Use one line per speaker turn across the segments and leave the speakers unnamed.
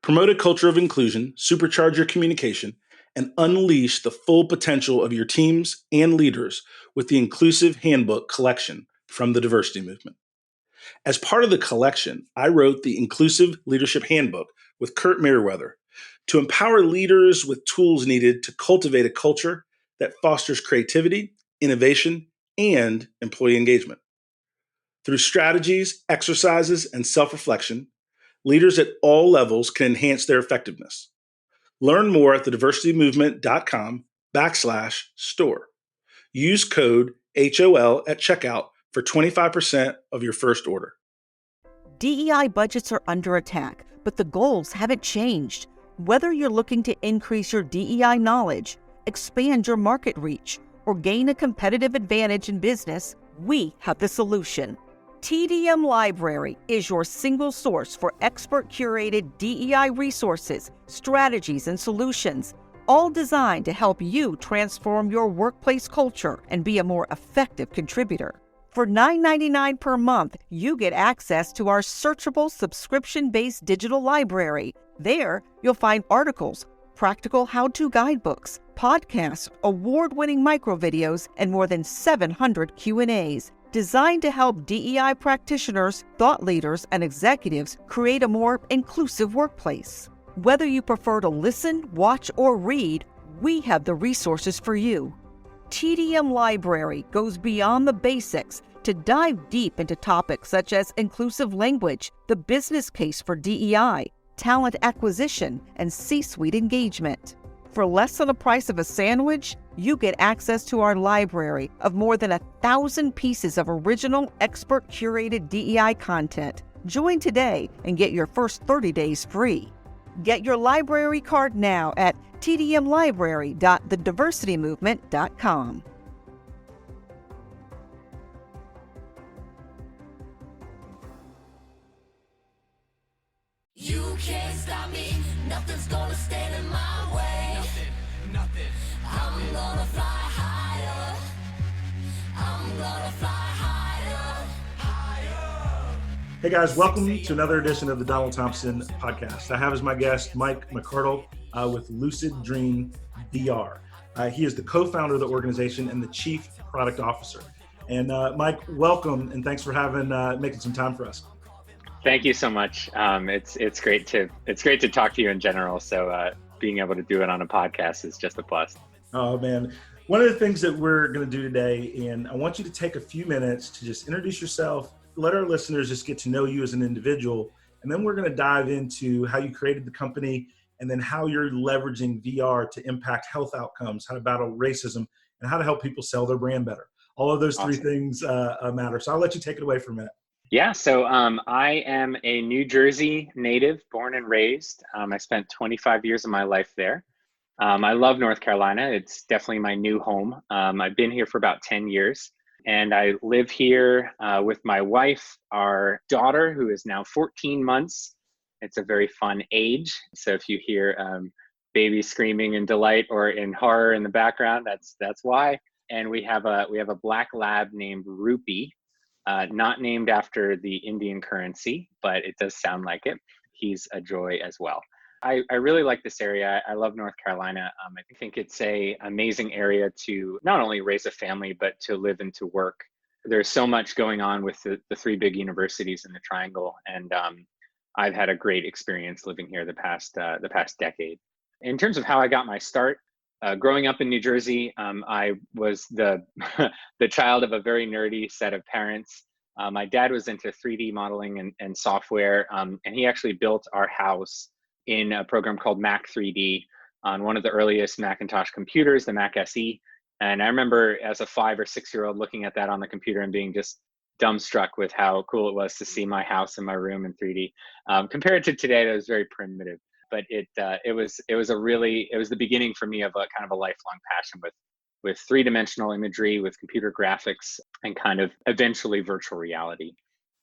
Promote a culture of inclusion, supercharge your communication, and unleash the full potential of your teams and leaders with the Inclusive Handbook collection from the Diversity Movement. As part of the collection, I wrote the Inclusive Leadership Handbook with Kurt Merriweather to empower leaders with tools needed to cultivate a culture that fosters creativity, innovation, and employee engagement. Through strategies, exercises, and self-reflection, leaders at all levels can enhance their effectiveness. Learn more at thediversitymovement.com/store. Use code HOL at checkout for 25% of your first order.
DEI budgets are under attack, but the goals haven't changed. Whether you're looking to increase your DEI knowledge, expand your market reach, or gain a competitive advantage in business, we have the solution. TDM Library is your single source for expert-curated DEI resources, strategies, and solutions, all designed to help you transform your workplace culture and be a more effective contributor. For $9.99 per month, you get access to our searchable subscription-based digital library. There, you'll find articles, practical how-to guidebooks, podcasts, award-winning microvideos, and more than 700 Q&As, designed to help DEI practitioners, thought leaders, and executives create a more inclusive workplace. Whether you prefer to listen, watch, or read, we have the resources for you. TDM Library goes beyond the basics to dive deep into topics such as inclusive language, the business case for DEI, talent acquisition, and C-suite engagement. For less than the price of a sandwich, you get access to our library of more than 1,000 pieces of original, expert-curated DEI content. Join today and get your first 30 days free. Get your library card now at tdmlibrary.thediversitymovement.com.
You can't stop me, nothing's gonna stand in my way. Nothing. I'm gonna fly higher. I'm gonna fly higher.
Hey guys, welcome to another edition of the Donald Thompson podcast. I have as my guest Mike McArdle with Lucid Dream VR. He is the co-founder of the organization and the chief product officer. And Mike, welcome and thanks for making some time for us.
Thank you so much. It's great to talk to you in general. So being able to do it on a podcast is just a plus.
Oh man, one of the things that we're going to do today, and I want you to take a few minutes to just introduce yourself, let our listeners just get to know you as an individual, and then we're going to dive into how you created the company and then how you're leveraging VR to impact health outcomes, how to battle racism, and how to help people sell their brand better. All of those three things matter. So I'll let you take it away for a minute.
Yeah, so I am a New Jersey native, born and raised. I spent 25 years of my life there. I love North Carolina. It's definitely my new home. I've been here for about 10 years. And I live here with my wife, our daughter, who is now 14 months. It's a very fun age. So if you hear baby screaming in delight or in horror in the background, that's why. And we have a black lab named Rupee. Not named after the Indian currency, but it does sound like it. He's a joy as well. I really like this area. I love North Carolina. I think it's an amazing area to not only raise a family, but to live and to work. There's so much going on with the three big universities in the Triangle, and I've had a great experience living here the past decade. In terms of how I got my start, growing up in New Jersey, I was the the child of a very nerdy set of parents. My dad was into 3D modeling and software, and he actually built our house in a program called Mac 3D on one of the earliest Macintosh computers, the Mac SE. And I remember as a 5 or 6 year old looking at that on the computer and being just dumbstruck with how cool it was to see my house and my room in 3D. Compared to today, that was very primitive. But it was the beginning for me of a kind of a lifelong passion with three-dimensional imagery, with computer graphics, and kind of eventually virtual reality.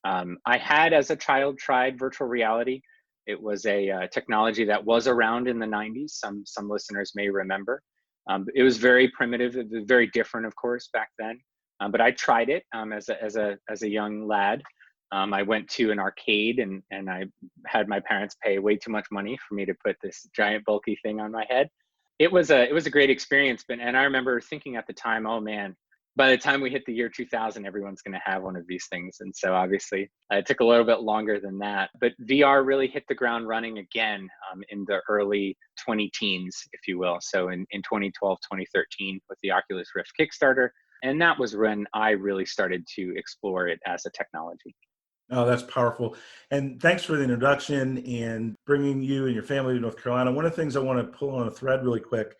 I had as a child tried virtual reality. It was a technology that was around in the 90s. Some listeners may remember. It was very primitive. It was very different, of course, back then. But I tried it as a young lad. I went to an arcade and I had my parents pay way too much money for me to put this giant bulky thing on my head. It was a great experience, but and I remember thinking at the time, oh man, by the time we hit the year 2000, everyone's going to have one of these things. And so obviously it took a little bit longer than that, but VR really hit the ground running again in the early 20 teens, if you will. So in 2012, 2013 with the Oculus Rift Kickstarter. And that was when I really started to explore it as a technology.
Oh, that's powerful. And thanks for the introduction and bringing you and your family to North Carolina. One of the things I want to pull on a thread really quick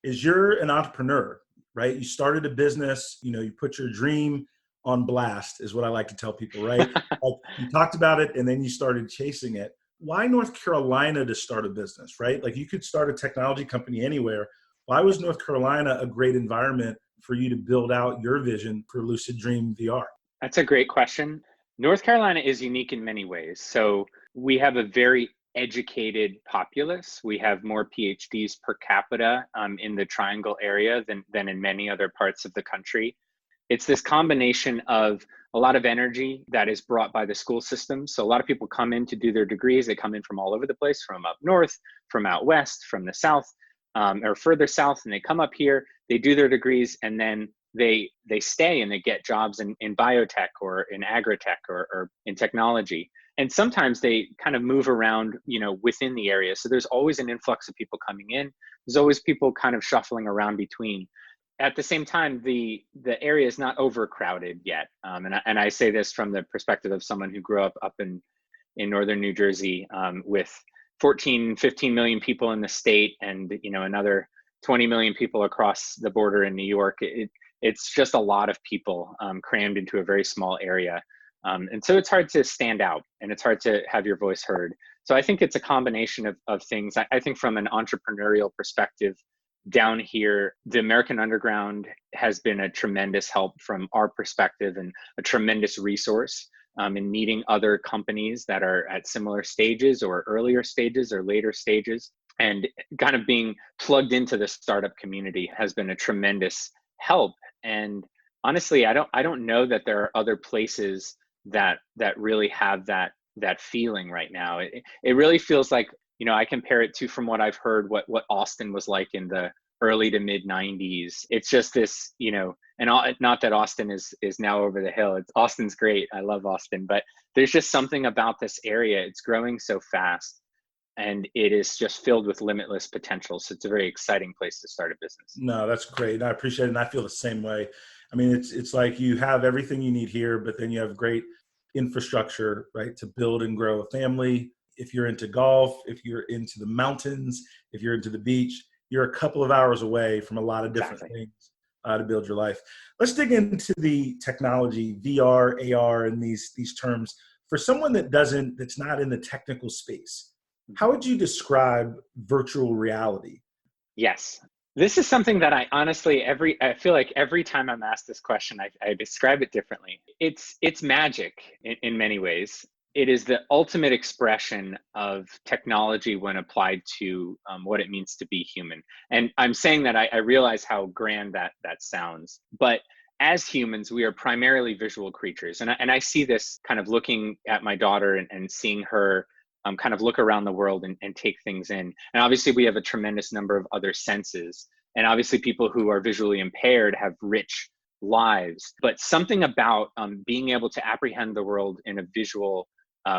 is you're an entrepreneur, right? You started a business, you put your dream on blast is what I like to tell people, right? Like you talked about it and then you started chasing it. Why North Carolina to start a business, right? Like you could start a technology company anywhere. Why was North Carolina a great environment for you to build out your vision for Lucid Dream VR?
That's a great question. North Carolina is unique in many ways. So we have a very educated populace. We have more PhDs per capita in the Triangle area than in many other parts of the country. It's this combination of a lot of energy that is brought by the school system. So a lot of people come in to do their degrees. They come in from all over the place, from up north, from out west, from the south, or further south, and they come up here, they do their degrees, and then they stay and they get jobs in biotech or in agritech or in technology. And sometimes they kind of move around, within the area. So there's always an influx of people coming in. There's always people kind of shuffling around between. At the same time, the area is not overcrowded yet. And I say this from the perspective of someone who grew up in northern New Jersey with 14, 15 million people in the state and, another 20 million people across the border in New York. It's just a lot of people crammed into a very small area. And so it's hard to stand out and it's hard to have your voice heard. So I think it's a combination of things. I think from an entrepreneurial perspective, down here, the American Underground has been a tremendous help from our perspective and a tremendous resource in meeting other companies that are at similar stages or earlier stages or later stages. And kind of being plugged into the startup community has been a tremendous help. And honestly, I don't know that there are other places that really have that feeling right now. It really feels like, I compare it to, from what I've heard, what Austin was like in the early to mid 90s. It's just this, and not that Austin is now over the hill. Austin's great. I love Austin, but there's just something about this area. It's growing so fast. And it is just filled with limitless potential. So it's a very exciting place to start a business.
No, that's great. And I appreciate it. And I feel the same way. I mean, it's like you have everything you need here, but then you have great infrastructure, right, to build and grow a family. If you're into golf, if you're into the mountains, if you're into the beach, you're a couple of hours away from a lot of different things to build your life. Let's dig into the technology, VR, AR, and these terms. For someone that's not in the technical space, how would you describe virtual reality?
Yes. This is something that I honestly, I feel like every time I'm asked this question, I describe it differently. It's magic in many ways. It is the ultimate expression of technology when applied to what it means to be human. And I'm saying that I realize how grand that sounds, but as humans, we are primarily visual creatures. And I see this kind of looking at my daughter and seeing her kind of look around the world and take things in. And obviously we have a tremendous number of other senses. And obviously people who are visually impaired have rich lives, but something about being able to apprehend the world in a visual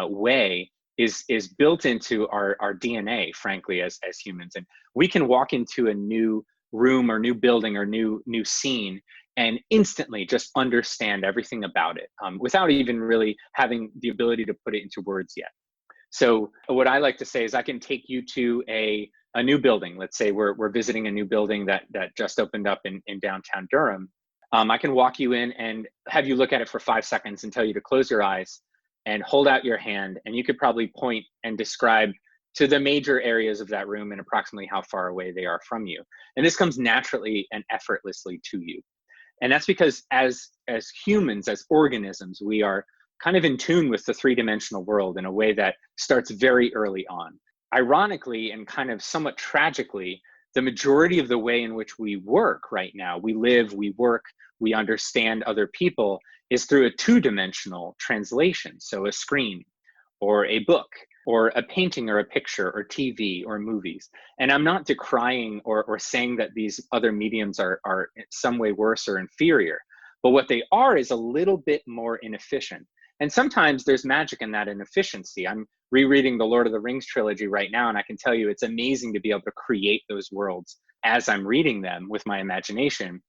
way is built into our DNA, frankly, as humans. And we can walk into a new room or new building or new scene and instantly just understand everything about it without even really having the ability to put it into words yet. So what I like to say is I can take you to a new building. Let's say we're visiting a new building that just opened up in downtown Durham. I can walk you in and have you look at it for 5 seconds and tell you to close your eyes and hold out your hand. And you could probably point and describe to the major areas of that room and approximately how far away they are from you. And this comes naturally and effortlessly to you. And that's because as humans, as organisms, we are kind of in tune with the three-dimensional world in a way that starts very early on. Ironically, and kind of somewhat tragically, the majority of the way in which we work right now, we live, we work, we understand other people, is through a two-dimensional translation. So a screen or a book or a painting or a picture or TV or movies. And I'm not decrying or saying that these other mediums are in some way worse or inferior, but what they are is a little bit more inefficient. And sometimes there's magic in that inefficiency. I'm rereading the Lord of the Rings trilogy right now, and I can tell you it's amazing to be able to create those worlds as I'm reading them with my imagination.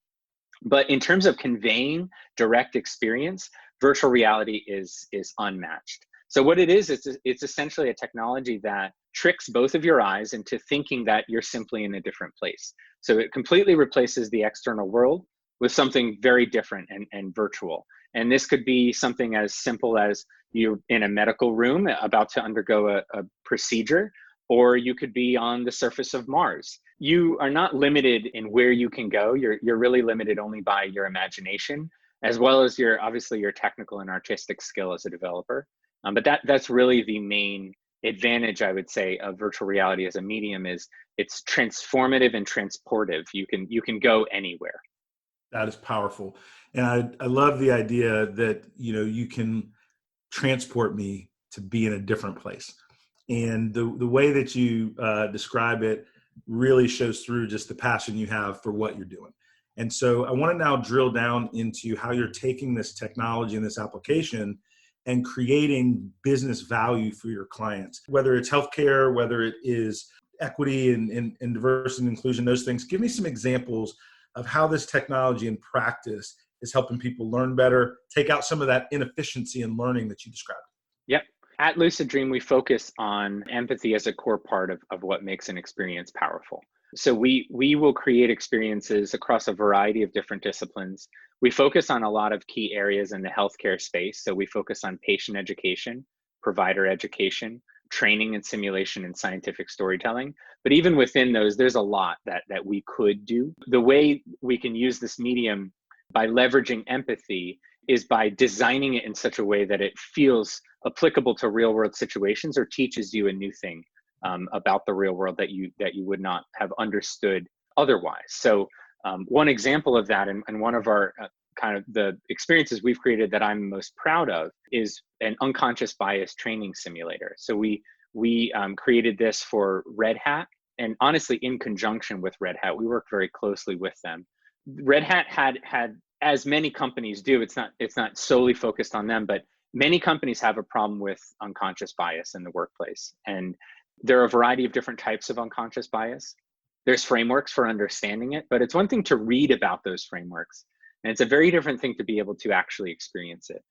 But in terms of conveying direct experience, virtual reality is unmatched. So what it is, it's essentially a technology that tricks both of your eyes into thinking that you're simply in a different place. So it completely replaces the external world with something very different and virtual. And this could be something as simple as you're in a medical room about to undergo a procedure, or you could be on the surface of Mars. You are not limited in where you can go. You're really limited only by your imagination, as well as obviously your technical and artistic skill as a developer. But that's really the main advantage, I would say, of virtual reality as a medium is it's transformative and transportive. You can go anywhere.
That is powerful. And I love the idea that, you can transport me to be in a different place. And the way that you describe it really shows through just the passion you have for what you're doing. And so I want to now drill down into how you're taking this technology and this application and creating business value for your clients, whether it's healthcare, whether it is equity and diversity and inclusion, those things. Give me some examples of how this technology in practice is helping people learn better, take out some of that inefficiency in learning that you described.
Yep. At Lucid Dream, we focus on empathy as a core part of what makes an experience powerful. So we will create experiences across a variety of different disciplines. We focus on a lot of key areas in the healthcare space. So we focus on patient education, provider education, training and simulation, and scientific storytelling. But even within those, there's a lot that we could do. The way we can use this medium by leveraging empathy is by designing it in such a way that it feels applicable to real world situations or teaches you a new thing about the real world that you would not have understood otherwise. So one example of that, and one of our kind of the experiences we've created that I'm most proud of, is an unconscious bias training simulator. So we created this for Red Hat, and honestly, in conjunction with Red Hat, we worked very closely with them. Red Hat had, as many companies do, it's not solely focused on them, but many companies have a problem with unconscious bias in the workplace. And there are a variety of different types of unconscious bias. There's frameworks for understanding it, but it's one thing to read about those frameworks, and it's a very different thing to be able to actually experience it.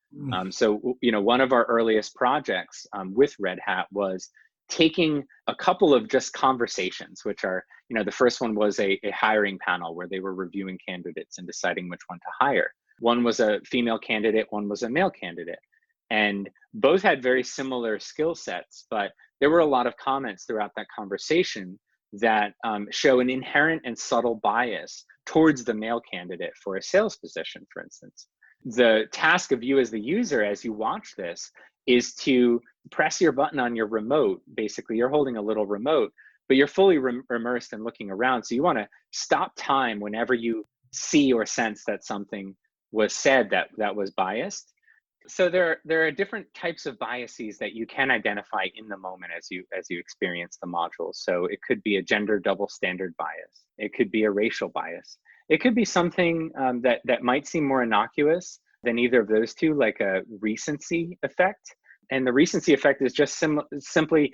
So, one of our earliest projects with Red Hat was taking a couple of just conversations, which are, the first one was a hiring panel where they were reviewing candidates and deciding which one to hire. One was a female candidate, one was a male candidate. And both had very similar skill sets, but there were a lot of comments throughout that conversation that show an inherent and subtle bias towards the male candidate for a sales position, for instance. The task of you as the user, as you watch this, is to press your button on your remote. Basically, you're holding a little remote, but you're fully immersed and looking around. So you want to stop time whenever you see or sense that something was said that was biased. So there are different types of biases that you can identify in the moment as you experience the modules. So it could be a gender double standard bias. It could be a racial bias. It could be something that might seem more innocuous than either of those two, like a recency effect. And the recency effect is just simply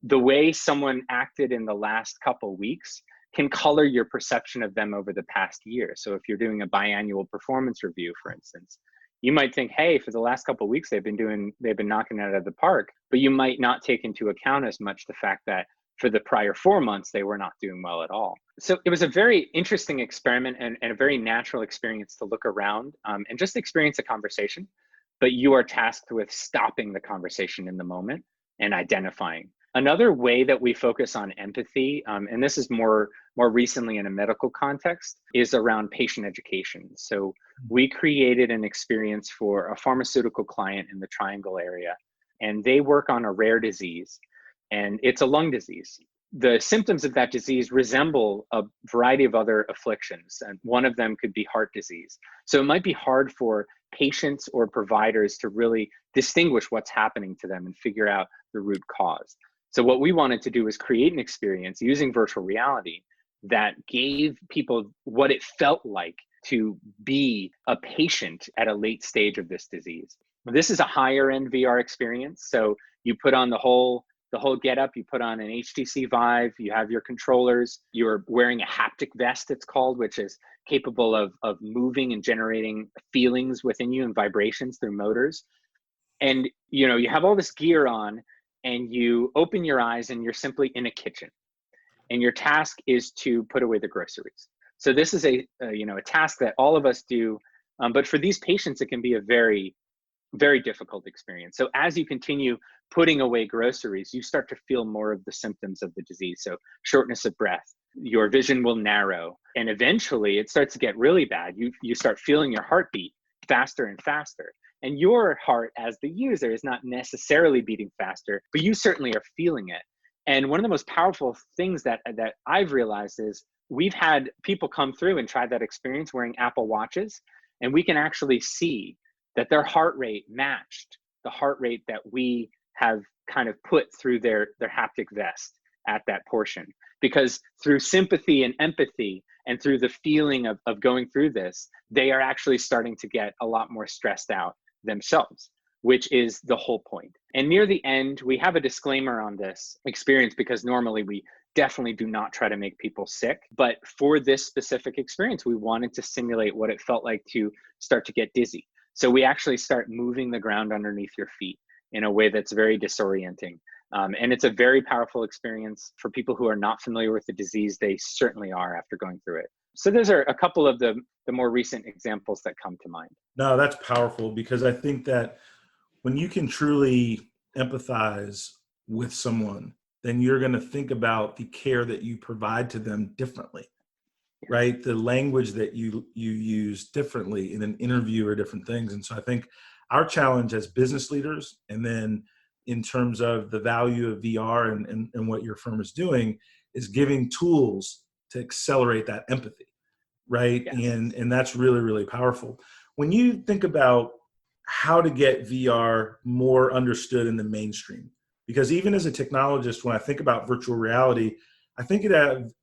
the way someone acted in the last couple weeks can color your perception of them over the past year. So if you're doing a biannual performance review, for instance, you might think, hey, for the last couple of weeks, they've been knocking it out of the park, but you might not take into account as much the fact that for the prior 4 months, they were not doing well at all. So it was a very interesting experiment and a very natural experience to look around and just experience a conversation, but you are tasked with stopping the conversation in the moment and identifying. Another way that we focus on empathy, and this is more recently in a medical context, is around patient education. So we created an experience for a pharmaceutical client in the Triangle area, and they work on a rare disease, and it's a lung disease. the symptoms of that disease resemble a variety of other afflictions, and one of them could be heart disease. So it might be hard for patients or providers to really distinguish what's happening to them and figure out the root cause. So what we wanted to do was create an experience using virtual reality that gave people what it felt like to be a patient at a late stage of this disease. This is a higher end VR experience. So you put on the whole get up, you put on an HTC Vive, you have your controllers, you're wearing a haptic vest, it's called, which is capable of moving and generating feelings within you and vibrations through motors. And you have all this gear on, and you open your eyes and you're simply in a kitchen. And your task is to put away the groceries. So this is a task that all of us do, but for these patients, it can be a very, very difficult experience. So as you continue putting away groceries, you start to feel more of the symptoms of the disease. So shortness of breath, your vision will narrow, and eventually it starts to get really bad. You start feeling your heartbeat faster and faster. And your heart as the user is not necessarily beating faster, but you certainly are feeling it. And one of the most powerful things that I've realized is we've had people come through and try that experience wearing Apple Watches, and we can actually see that their heart rate matched the heart rate that we have kind of put through their haptic vest at that portion. Because through sympathy and empathy and through the feeling of going through this, they are actually starting to get a lot more stressed out themselves, which is the whole point. And near the end, we have a disclaimer on this experience because normally we definitely do not try to make people sick. But for this specific experience, we wanted to simulate what it felt like to start to get dizzy. So we actually start moving the ground underneath your feet in a way that's very disorienting. And it's a very powerful experience for people who are not familiar with the disease. They certainly are after going through it. So those are a couple of the more recent examples that come to mind.
No, that's powerful, because I think that when you can truly empathize with someone, then you're going to think about the care that you provide to them differently, right? The language that you use differently in an interview or different things. And so I think our challenge as business leaders, and then in terms of the value of VR and what your firm is doing, is giving tools to accelerate that empathy, right?
Yes.
And that's really, really powerful. When you think about how to get VR more understood in the mainstream, because even as a technologist, when I think about virtual reality, I think it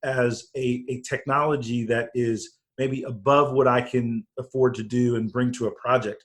as a technology that is maybe above what I can afford to do and bring to a project.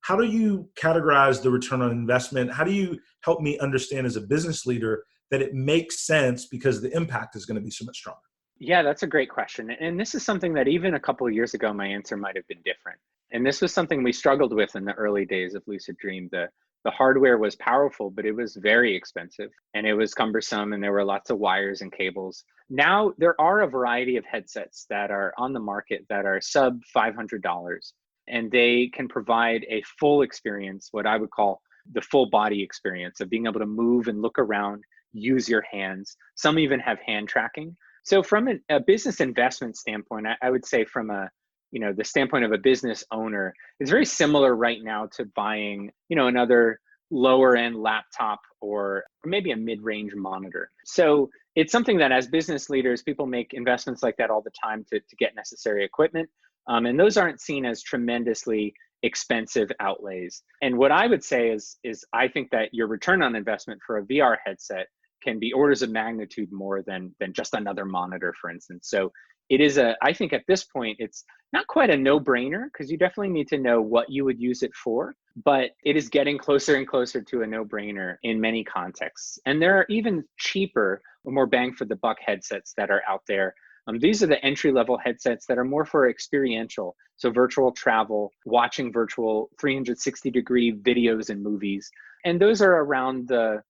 How do you categorize the return on investment? How do you help me understand as a business leader that it makes sense because the impact is going to be so much stronger?
Yeah, that's a great question. And this is something that even a couple of years ago, my answer might have been different. And this was something we struggled with in the early days of Lucid Dream. The hardware was powerful, but it was very expensive and it was cumbersome, and there were lots of wires and cables. Now there are a variety of headsets that are on the market that are sub $500, and they can provide a full experience, what I would call the full body experience of being able to move and look around, use your hands. Some even have hand tracking. So from a business investment standpoint, I would say from the standpoint of a business owner, it's very similar right now to buying, another lower end laptop or maybe a mid-range monitor. So it's something that as business leaders, people make investments like that all the time to get necessary equipment. And those aren't seen as tremendously expensive outlays. And what I would say is I think that your return on investment for a VR headset can be orders of magnitude more than just another monitor, for instance. So it is I think at this point, it's not quite a no-brainer, because you definitely need to know what you would use it for, but it is getting closer and closer to a no-brainer in many contexts. And there are even cheaper or more bang for the buck headsets that are out there. These are the entry-level headsets that are more for experiential. So virtual travel, watching virtual 360-degree videos and movies. And those are around the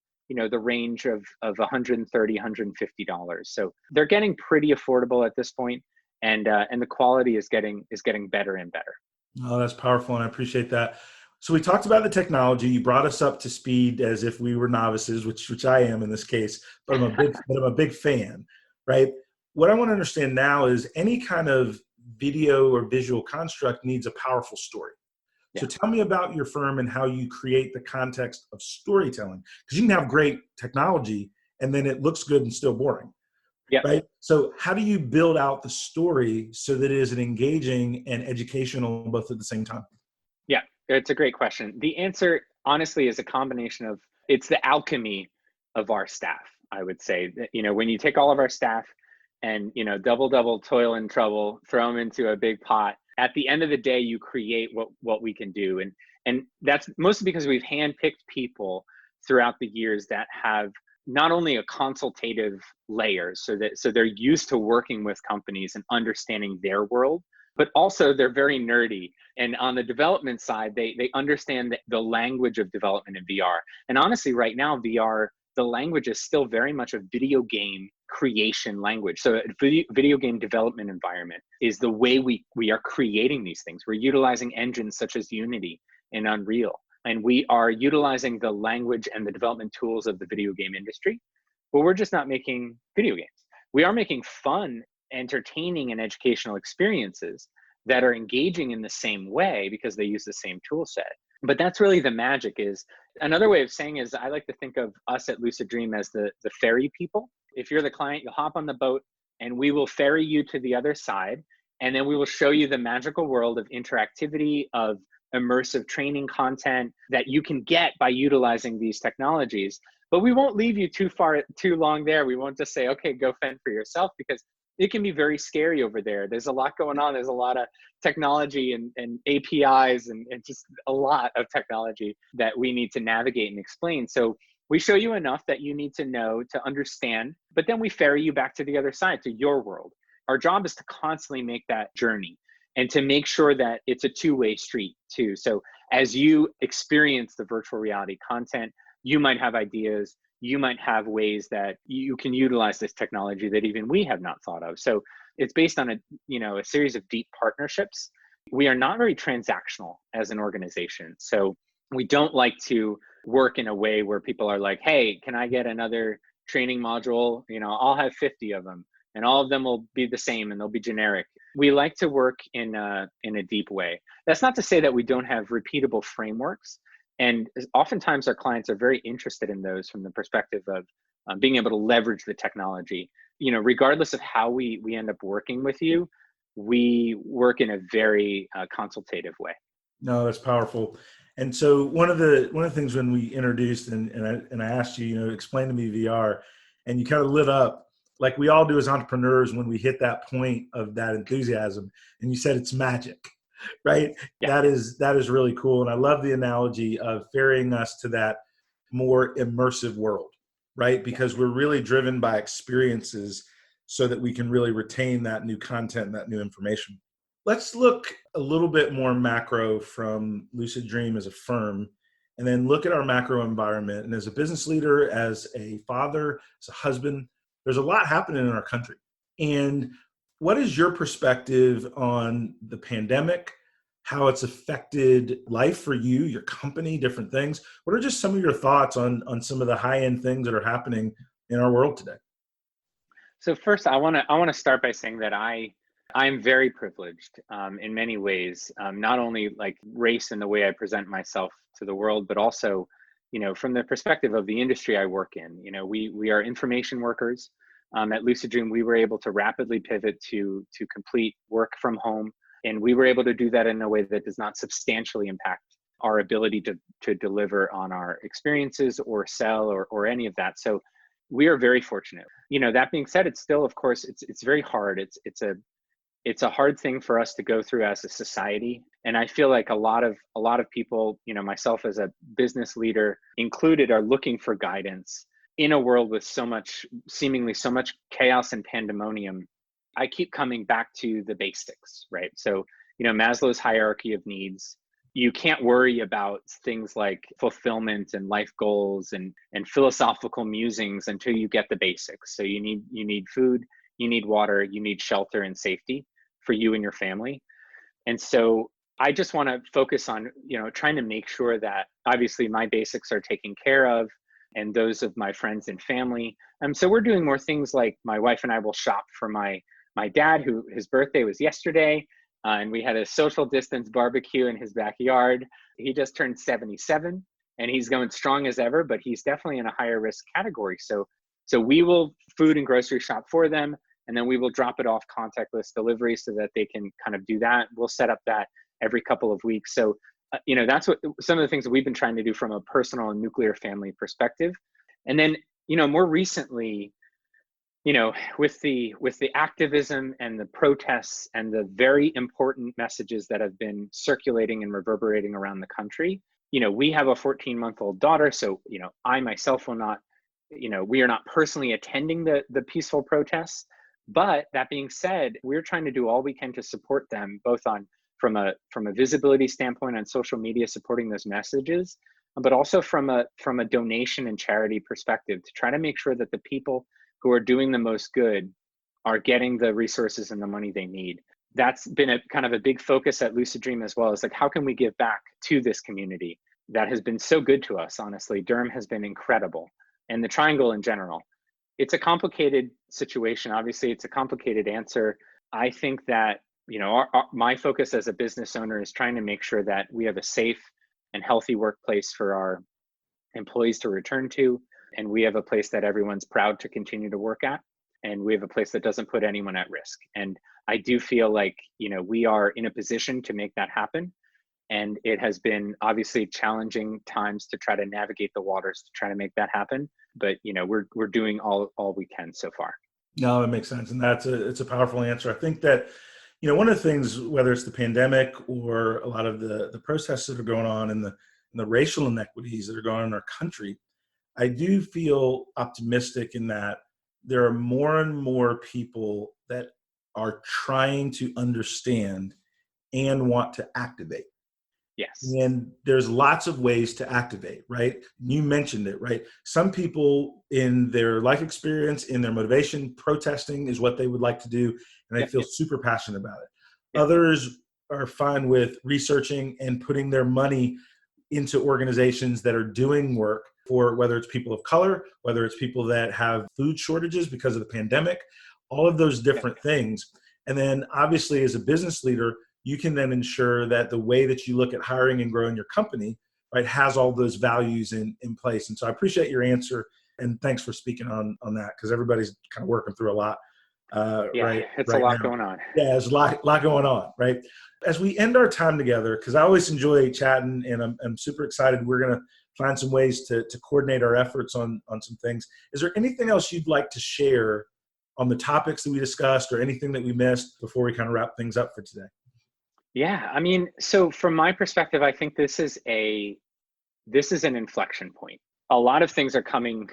range of $130, $150. So they're getting pretty affordable at this point, and the quality is getting better and better.
Oh, that's powerful, and I appreciate that. So we talked about the technology. You brought us up to speed as if we were novices, which I am in this case, but I'm a big fan, right? What I want to understand now is any kind of video or visual construct needs a powerful story. So tell me about your firm and how you create the context of storytelling, because you can have great technology and then it looks good and still boring.
Yeah.
Right. So how do you build out the story so that it is an engaging and educational both at the same time?
Yeah, it's a great question. The answer, honestly, is a combination of, it's the alchemy of our staff, I would say. When you take all of our staff and, double toil and trouble, throw them into a big pot, at the end of the day, you create what we can do. And that's mostly because we've handpicked people throughout the years that have not only a consultative layer, so they're used to working with companies and understanding their world, but also they're very nerdy. And on the development side, they understand the language of development in VR. And honestly, right now, VR, the language is still very much a video game creation language. So a video game development environment is the way we are creating these things. We're utilizing engines such as Unity and Unreal. And we are utilizing the language and the development tools of the video game industry, but we're just not making video games. We are making fun, entertaining, and educational experiences that are engaging in the same way because they use the same tool set. But that's really the magic. Is another way of saying is, I like to think of us at Lucid Dream as the ferry people. If you're the client, you'll hop on the boat and we will ferry you to the other side. And then we will show you the magical world of interactivity, of immersive training content that you can get by utilizing these technologies. But we won't leave you too long there. We won't just say, okay, go fend for yourself, because it can be very scary over there. There's a lot going on. There's a lot of technology and APIs and just a lot of technology that we need to navigate and explain. So we show you enough that you need to know to understand, but then we ferry you back to the other side, to your world. Our job is to constantly make that journey and to make sure that it's a two-way street too. So as you experience the virtual reality content, you might have ideas, you might have ways that you can utilize this technology that even we have not thought of. So it's based on a series of deep partnerships. We are not very transactional as an organization. So we don't like to work in a way where people are like, hey, can I get another training module? I'll have 50 of them and all of them will be the same and they'll be generic. We like to work in a deep way. That's not to say that we don't have repeatable frameworks. And oftentimes our clients are very interested in those from the perspective of being able to leverage the technology. Regardless of how we end up working with you, we work in a very consultative way.
No, that's powerful. And so one of the things when we introduced and I asked you, explain to me VR, and you kind of lit up like we all do as entrepreneurs when we hit that point of that enthusiasm. And you said it's magic, right?
Yeah.
That is really cool. And I love the analogy of ferrying us to that more immersive world, right? Because we're really driven by experiences so that we can really retain that new content and that new information. Let's look a little bit more macro from Lucid Dream as a firm, and then look at our macro environment. And as a business leader, as a father, as a husband, there's a lot happening in our country. And what is your perspective on the pandemic, how it's affected life for you, your company, different things? What are just some of your thoughts on some of the high-end things that are happening in our world today?
So first, I want to start by saying that I'm very privileged in many ways, not only like race and the way I present myself to the world, but also, from the perspective of the industry I work in. We are information workers. At Lucid Dream, we were able to rapidly pivot to complete work from home, and we were able to do that in a way that does not substantially impact our ability to deliver on our experiences or sell or any of that. So we are very fortunate. That being said, it's still, of course, it's very hard. It's a hard thing for us to go through as a society. And I feel like a lot of people, myself as a business leader included, are looking for guidance in a world with seemingly so much chaos and pandemonium. I keep coming back to the basics, right? So, Maslow's hierarchy of needs. You can't worry about things like fulfillment and life goals and philosophical musings until you get the basics. So you need food, you need water, you need shelter and safety for you and your family. And so I just want to focus on, trying to make sure that obviously my basics are taken care of and those of my friends and family. So we're doing more things like my wife and I will shop for my dad, who his birthday was yesterday. And we had a social distance barbecue in his backyard. He just turned 77 and he's going strong as ever, but he's definitely in a higher risk category. So So we will food and grocery shop for them, and then we will drop it off contactless delivery so that they can kind of do that. We'll set up that every couple of weeks. So, that's what some of the things that we've been trying to do from a personal and nuclear family perspective. And then, more recently, with the activism and the protests and the very important messages that have been circulating and reverberating around the country, we have a 14-month-old daughter. So, I myself will not, we are not personally attending the peaceful protests. But that being said, we're trying to do all we can to support them, both from a visibility standpoint on social media, supporting those messages, but also from a donation and charity perspective to try to make sure that the people who are doing the most good are getting the resources and the money they need. That's been a kind of a big focus at Lucid Dream as well. Is like, how can we give back to this community that has been so good to us? Honestly, Durham has been incredible, and the Triangle in general. It's a complicated situation. Obviously, it's a complicated answer. I think that, my focus as a business owner is trying to make sure that we have a safe and healthy workplace for our employees to return to. And we have a place that everyone's proud to continue to work at. And we have a place that doesn't put anyone at risk. And I do feel like, we are in a position to make that happen. And it has been obviously challenging times to try to navigate the waters to try to make that happen. But, we're doing all we can so far.
No, that makes sense. And it's a powerful answer. I think that, one of the things, whether it's the pandemic or a lot of the protests that are going on and the racial inequities that are going on in our country, I do feel optimistic in that there are more and more people that are trying to understand and want to activate.
Yes.
And there's lots of ways to activate, right? You mentioned it, right? Some people in their life experience, in their motivation, protesting is what they would like to do, and they feel super passionate about it. Others are fine with researching and putting their money into organizations that are doing work for, whether it's people of color, whether it's people that have food shortages because of the pandemic, all of those different things. And then obviously as a business leader, you can then ensure that the way that you look at hiring and growing your company, right, has all those values in place. And so I appreciate your answer, and thanks for speaking on that, because everybody's kind of working through a lot
it's
right
a lot
now.
going on.
Yeah, there's a lot going on, right? As we end our time together, because I always enjoy chatting, and I'm super excited. We're going to find some ways to coordinate our efforts on some things. Is there anything else you'd like to share on the topics that we discussed, or anything that we missed before we kind of wrap things up for today?
Yeah, I mean, so from my perspective, I think this is an inflection point. A lot of things are coming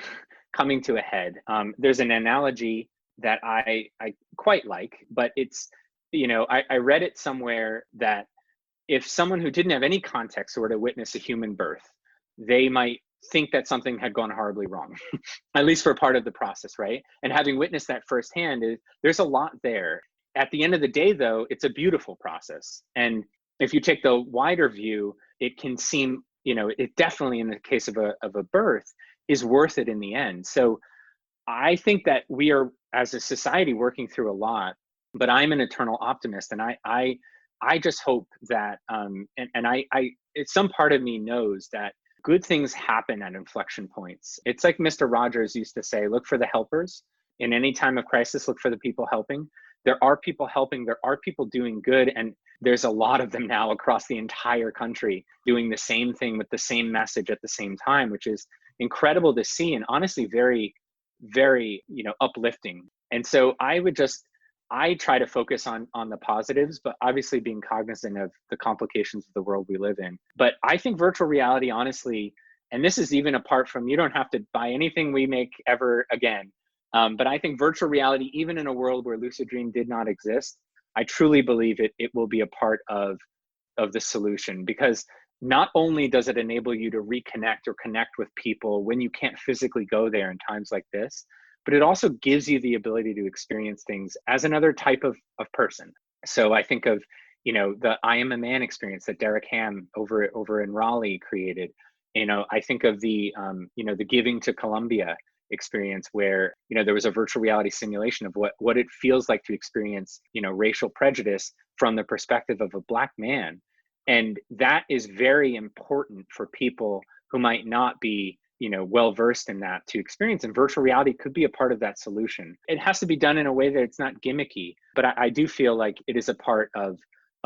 to a head. There's an analogy that I quite like, but it's, I read it somewhere that if someone who didn't have any context were to witness a human birth, they might think that something had gone horribly wrong, at least for part of the process, right? And having witnessed that firsthand, there's a lot there. At the end of the day, though, it's a beautiful process. And if you take the wider view, it can seem, it definitely, in the case of a birth, is worth it in the end. So I think that we are, as a society, working through a lot, but I'm an eternal optimist. And I just hope that, some part of me knows that good things happen at inflection points. It's like Mr. Rogers used to say, look for the helpers. In any time of crisis, look for the people helping. There are people helping, there are people doing good, and there's a lot of them now across the entire country doing the same thing with the same message at the same time, which is incredible to see, and honestly very, very, uplifting. And so I try to focus on the positives, but obviously being cognizant of the complications of the world we live in. But I think virtual reality, honestly, and this is even apart from, you don't have to buy anything we make ever again. But I think virtual reality, even in a world where Lucid Dream did not exist, I truly believe it will be a part of the solution, because not only does it enable you to reconnect or connect with people when you can't physically go there in times like this, but it also gives you the ability to experience things as another type of person. So I think of, the I Am a Man experience that Derek Ham over in Raleigh created. I think of the Giving to Columbia experience, where there was a virtual reality simulation of what it feels like to experience racial prejudice from the perspective of a Black man. And that is very important for people who might not be well versed in that to experience, and virtual reality could be a part of that solution. It has to be done in a way that it's not gimmicky, but I do feel like it is a part of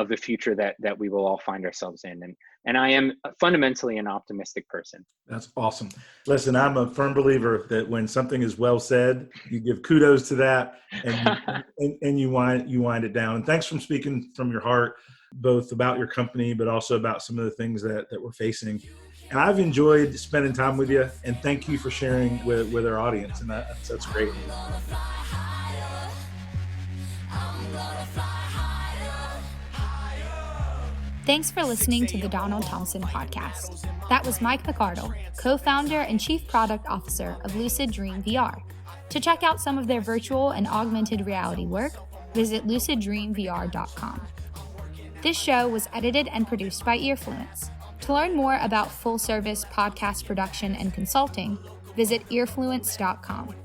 the future that we will all find ourselves in. And I am fundamentally an optimistic person.
That's awesome. Listen, I'm a firm believer that when something is well said, you give kudos to that, and you wind it down. And thanks for speaking from your heart, both about your company, but also about some of the things that we're facing. And I've enjoyed spending time with you, and thank you for sharing with our audience. And that's great.
Thanks for listening to the Donald Thompson podcast. That was Mike McArdle, co-founder and chief product officer of Lucid Dream VR. To check out some of their virtual and augmented reality work, visit luciddreamvr.com. This show was edited and produced by Earfluence. To learn more about full-service podcast production and consulting, visit earfluence.com.